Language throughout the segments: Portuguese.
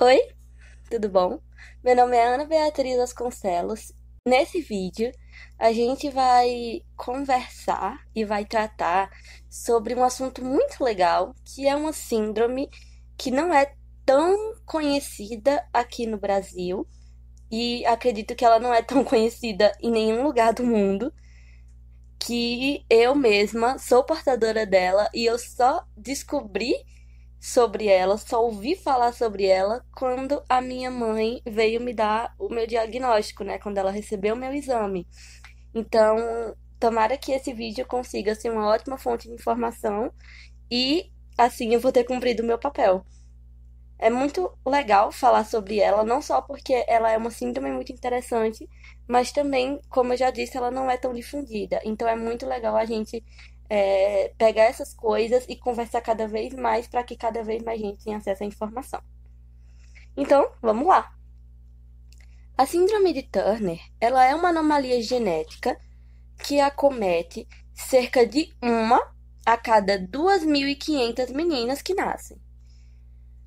Oi, tudo bom? Meu nome é Ana Beatriz Vasconcelos. Nesse vídeo, a gente vai conversar e vai tratar sobre um assunto muito legal, que é uma síndrome que não é tão conhecida aqui no Brasil, e acredito que ela não é tão conhecida em nenhum lugar do mundo, que eu mesma sou portadora dela e eu só descobri sobre ela, só ouvi falar sobre ela quando a minha mãe veio me dar o meu diagnóstico, né? Quando ela recebeu o meu exame. Então, tomara que esse vídeo consiga ser uma ótima fonte de informação e assim eu vou ter cumprido o meu papel. É muito legal falar sobre ela, não só porque ela é uma síndrome muito interessante, mas também, como eu já disse, ela não é tão difundida. Então é muito legal a gente pegar essas coisas e conversar cada vez mais para que cada vez mais gente tenha acesso à informação. Então, vamos lá. A síndrome de Turner, ela é uma anomalia genética que acomete cerca de uma a cada 2.500 meninas que nascem.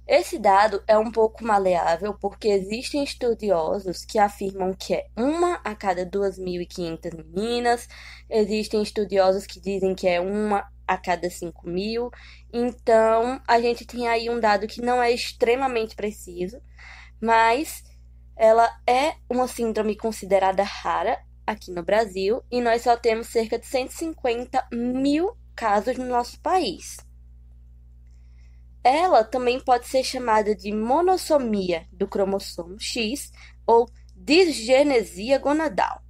Esse dado é um pouco maleável porque existem estudiosos que afirmam que é uma a cada 2.500 meninas, existem estudiosos que dizem que é uma a cada 5.000. Então, a gente tem aí um dado que não é extremamente preciso, mas ela é uma síndrome considerada rara aqui no Brasil e nós só temos cerca de 150 mil casos no nosso país. Ela também pode ser chamada de monossomia do cromossomo X ou disgenesia gonadal.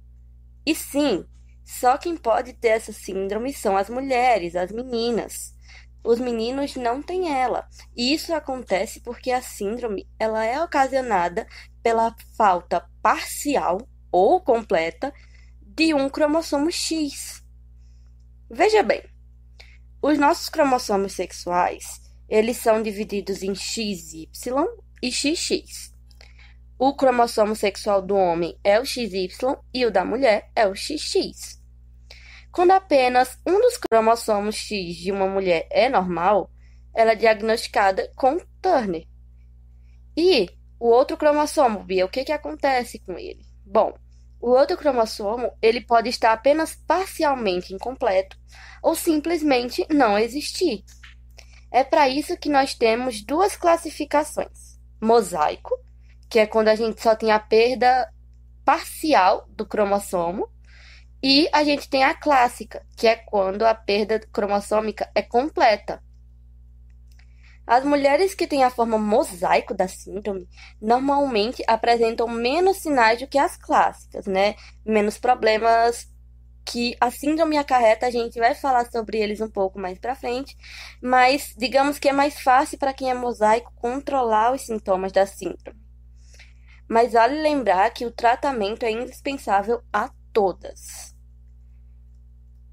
E sim, só quem pode ter essa síndrome são as mulheres, as meninas. Os meninos não têm ela. E isso acontece porque a síndrome ela é ocasionada pela falta parcial ou completa de um cromossomo X. Veja bem, os nossos cromossomos sexuais eles são divididos em XY e XX. O cromossomo sexual do homem é o XY e o da mulher é o XX. Quando apenas um dos cromossomos X de uma mulher é normal, ela é diagnosticada com Turner. E o outro cromossomo, Bia, o que acontece com ele? Bom, o outro cromossomo ele pode estar apenas parcialmente incompleto ou simplesmente não existir. É para isso que nós temos duas classificações: mosaico, que é quando a gente só tem a perda parcial do cromossomo, e a gente tem a clássica, que é quando a perda cromossômica é completa. As mulheres que têm a forma mosaico da síndrome normalmente apresentam menos sinais do que as clássicas, né? Menos problemas que a síndrome acarreta, a gente vai falar sobre eles um pouco mais pra frente, mas digamos que é mais fácil para quem é mosaico controlar os sintomas da síndrome. Mas vale lembrar que o tratamento é indispensável a todas.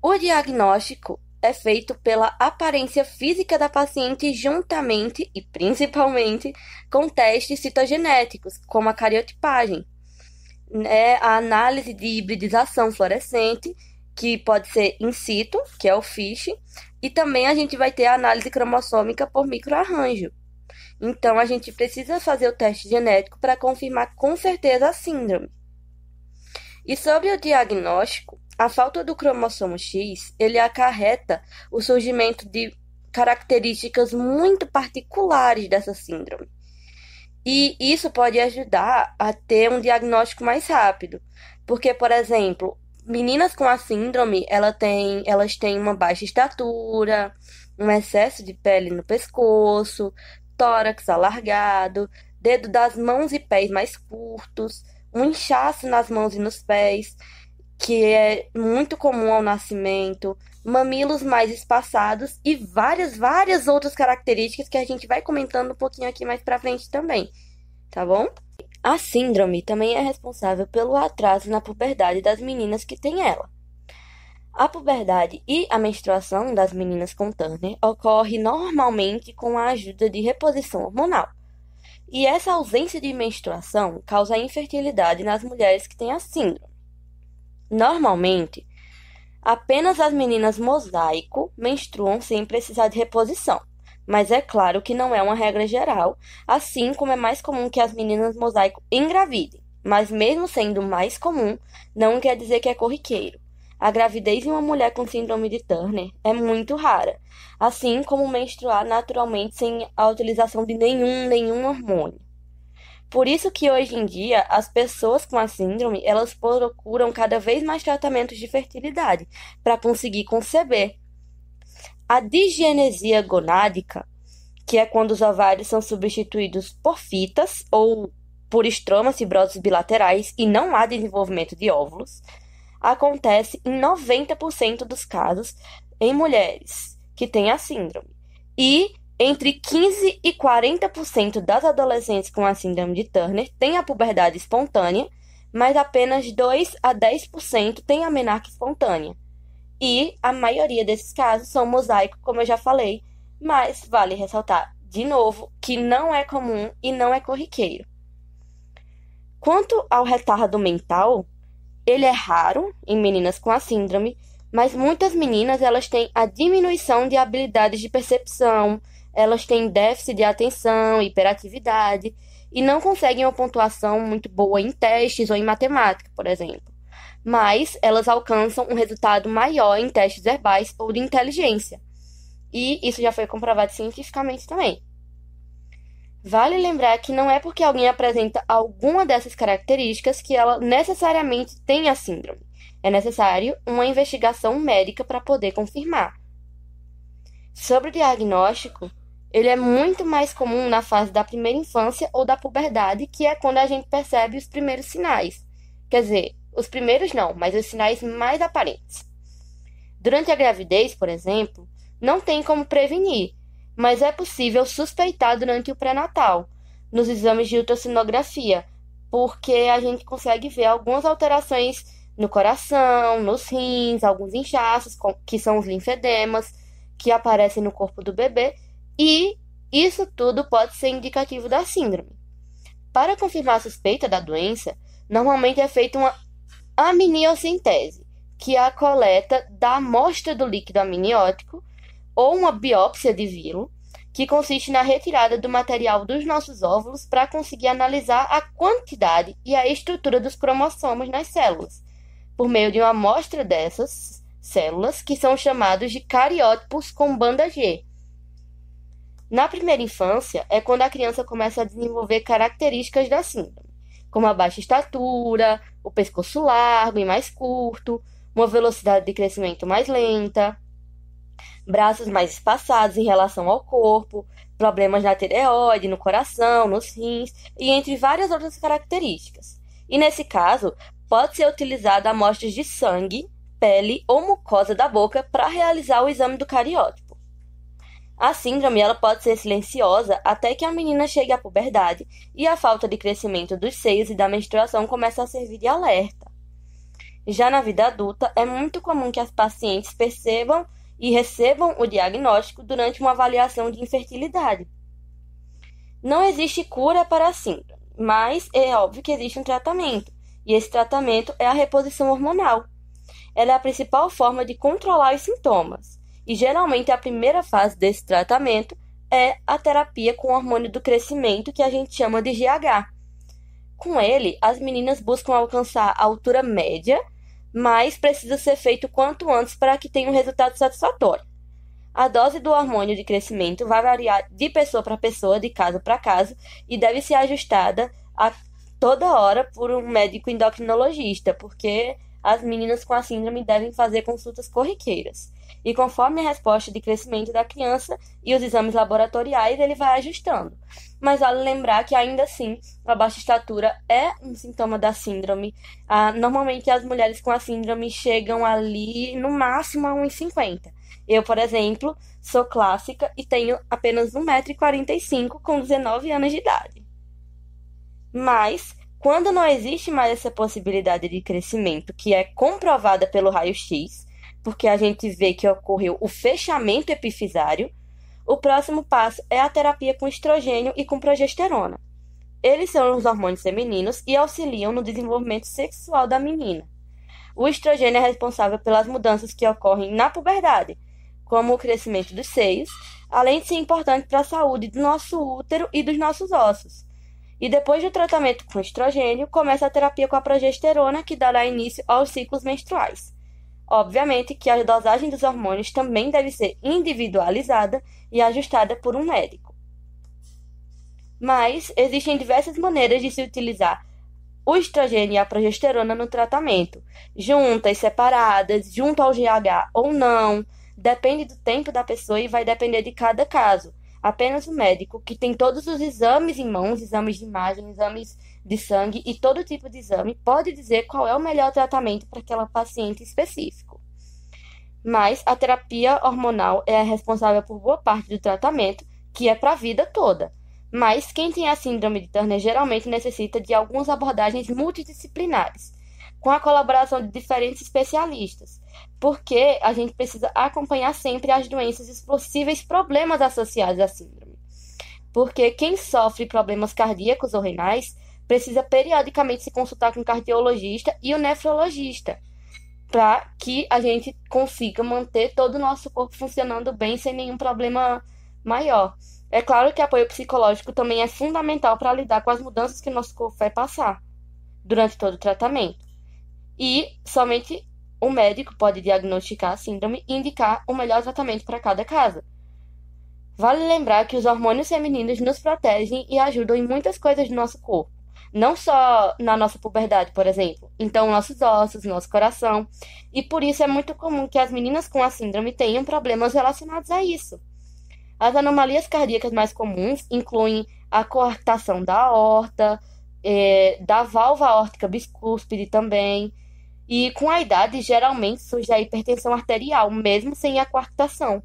O diagnóstico é feito pela aparência física da paciente juntamente e principalmente com testes citogenéticos, como a cariotipagem, a análise de hibridização fluorescente, que pode ser in situ, que é o FISH, e também a gente vai ter a análise cromossômica por microarranjo. Então, a gente precisa fazer o teste genético para confirmar com certeza a síndrome. E sobre o diagnóstico, a falta do cromossomo X, ele acarreta o surgimento de características muito particulares dessa síndrome. E isso pode ajudar a ter um diagnóstico mais rápido. Porque, por exemplo, meninas com a síndrome, elas têm uma baixa estatura, um excesso de pele no pescoço, tórax alargado, dedo das mãos e pés mais curtos, um inchaço nas mãos e nos pés, que é muito comum ao nascimento, mamilos mais espaçados e várias outras características que a gente vai comentando um pouquinho aqui mais pra frente também, tá bom? A síndrome também é responsável pelo atraso na puberdade das meninas que têm ela. A puberdade e a menstruação das meninas com Turner ocorre normalmente com a ajuda de reposição hormonal. E essa ausência de menstruação causa infertilidade nas mulheres que têm a síndrome. Normalmente, apenas as meninas mosaico menstruam sem precisar de reposição, mas é claro que não é uma regra geral, assim como é mais comum que as meninas mosaico engravidem. Mas mesmo sendo mais comum, não quer dizer que é corriqueiro. A gravidez em uma mulher com síndrome de Turner é muito rara, assim como menstruar naturalmente sem a utilização de nenhum hormônio. Por isso que hoje em dia as pessoas com a síndrome, elas procuram cada vez mais tratamentos de fertilidade para conseguir conceber. A disgenesia gonádica, que é quando os ovários são substituídos por fitas ou por estromas fibrosos bilaterais e não há desenvolvimento de óvulos, acontece em 90% dos casos em mulheres que têm a síndrome. E entre 15 e 40% das adolescentes com a síndrome de Turner têm a puberdade espontânea, mas apenas 2 a 10% têm a menarca espontânea. E a maioria desses casos são mosaico, como eu já falei, mas vale ressaltar de novo que não é comum e não é corriqueiro. Quanto ao retardo mental, ele é raro em meninas com a síndrome, mas muitas meninas elas têm a diminuição de habilidades de percepção, elas têm déficit de atenção, hiperatividade e não conseguem uma pontuação muito boa em testes ou em matemática, por exemplo. Mas elas alcançam um resultado maior em testes verbais ou de inteligência. E isso já foi comprovado cientificamente também. Vale lembrar que não é porque alguém apresenta alguma dessas características que ela necessariamente tem a síndrome. É necessário uma investigação médica para poder confirmar. Sobre o diagnóstico, ele é muito mais comum na fase da primeira infância ou da puberdade, que é quando a gente percebe os primeiros sinais. Quer dizer, os primeiros não, mas os sinais mais aparentes. Durante a gravidez, por exemplo, não tem como prevenir, mas é possível suspeitar durante o pré-natal, nos exames de ultrassonografia, porque a gente consegue ver algumas alterações no coração, nos rins, alguns inchaços, que são os linfedemas, que aparecem no corpo do bebê, e isso tudo pode ser indicativo da síndrome. Para confirmar a suspeita da doença, normalmente é feita uma amniocentese, que é a coleta da amostra do líquido amniótico, ou uma biópsia de vilo, que consiste na retirada do material dos nossos óvulos para conseguir analisar a quantidade e a estrutura dos cromossomos nas células, por meio de uma amostra dessas células, que são chamados de cariótipos com banda G. Na primeira infância é quando a criança começa a desenvolver características da síndrome, como a baixa estatura, o pescoço largo e mais curto, uma velocidade de crescimento mais lenta, braços mais espaçados em relação ao corpo, problemas na tireoide, no coração, nos rins e entre várias outras características. E nesse caso, pode ser utilizada amostras de sangue, pele ou mucosa da boca para realizar o exame do cariótipo. A síndrome ela pode ser silenciosa até que a menina chegue à puberdade e a falta de crescimento dos seios e da menstruação começa a servir de alerta. Já na vida adulta, é muito comum que as pacientes percebam e recebam o diagnóstico durante uma avaliação de infertilidade. Não existe cura para a síndrome, mas é óbvio que existe um tratamento, e esse tratamento é a reposição hormonal. Ela é a principal forma de controlar os sintomas, e geralmente a primeira fase desse tratamento é a terapia com o hormônio do crescimento, que a gente chama de GH. Com ele, as meninas buscam alcançar a altura média, mas precisa ser feito quanto antes para que tenha um resultado satisfatório. A dose do hormônio de crescimento vai variar de pessoa para pessoa, de caso para caso, e deve ser ajustada a toda hora por um médico endocrinologista, porque as meninas com a síndrome devem fazer consultas corriqueiras. E conforme a resposta de crescimento da criança e os exames laboratoriais, ele vai ajustando. Mas vale lembrar que, ainda assim, a baixa estatura é um sintoma da síndrome. Normalmente, as mulheres com a síndrome chegam ali, no máximo, a 1,50. Eu, por exemplo, sou clássica e tenho apenas 1,45 m com 19 anos de idade. Mas, quando não existe mais essa possibilidade de crescimento, que é comprovada pelo raio-x, porque a gente vê que ocorreu o fechamento epifisário, o próximo passo é a terapia com estrogênio e com progesterona. Eles são os hormônios femininos e auxiliam no desenvolvimento sexual da menina. O estrogênio é responsável pelas mudanças que ocorrem na puberdade, como o crescimento dos seios, além de ser importante para a saúde do nosso útero e dos nossos ossos. E depois do tratamento com estrogênio, começa a terapia com a progesterona, que dará início aos ciclos menstruais. Obviamente que a dosagem dos hormônios também deve ser individualizada e ajustada por um médico. Mas existem diversas maneiras de se utilizar o estrogênio e a progesterona no tratamento, juntas, separadas, junto ao GH ou não, depende do tempo da pessoa e vai depender de cada caso. Apenas o médico, que tem todos os exames em mãos, exames de imagem, exames de sangue e todo tipo de exame, pode dizer qual é o melhor tratamento para aquela paciente específico. Mas a terapia hormonal é a responsável por boa parte do tratamento, que é para a vida toda. Mas quem tem a síndrome de Turner geralmente necessita de algumas abordagens multidisciplinares, com a colaboração de diferentes especialistas, porque a gente precisa acompanhar sempre as doenças e os possíveis problemas associados à síndrome. Porque quem sofre problemas cardíacos ou renais precisa periodicamente se consultar com o cardiologista e o nefrologista, para que a gente consiga manter todo o nosso corpo funcionando bem sem nenhum problema maior. É claro que apoio psicológico também é fundamental para lidar com as mudanças que o nosso corpo vai passar durante todo o tratamento. E somente o médico pode diagnosticar a síndrome e indicar o melhor tratamento para cada caso. Vale lembrar que os hormônios femininos nos protegem e ajudam em muitas coisas do nosso corpo. Não só na nossa puberdade, por exemplo. Então, nossos ossos, nosso coração. E por isso é muito comum que as meninas com a síndrome tenham problemas relacionados a isso. As anomalias cardíacas mais comuns incluem a coartação da aorta, da válvula aórtica biscúspide também. E com a idade, geralmente surge a hipertensão arterial, mesmo sem a coartação.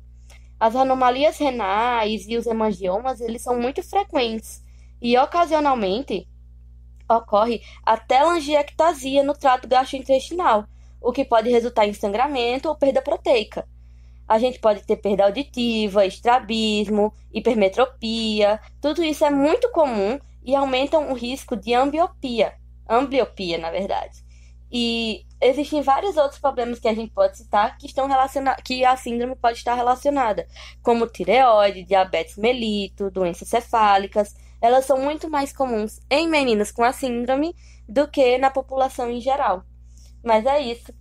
As anomalias renais e os hemangiomas, eles são muito frequentes. E ocasionalmente ocorre a telangiectasia no trato gastrointestinal, o que pode resultar em sangramento ou perda proteica. A gente pode ter perda auditiva, estrabismo, hipermetropia. Tudo isso é muito comum e aumentam o risco de ambliopia, na verdade. E existem vários outros problemas que a gente pode citar que a síndrome pode estar relacionada, como tireoide, diabetes mellitus, doenças cefálicas. Elas são muito mais comuns em meninas com a síndrome do que na população em geral. Mas é isso.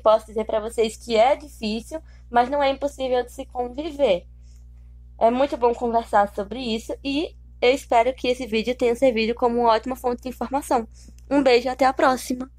Posso dizer para vocês que é difícil, mas não é impossível de se conviver. É muito bom conversar sobre isso e eu espero que esse vídeo tenha servido como uma ótima fonte de informação. Um beijo e até a próxima!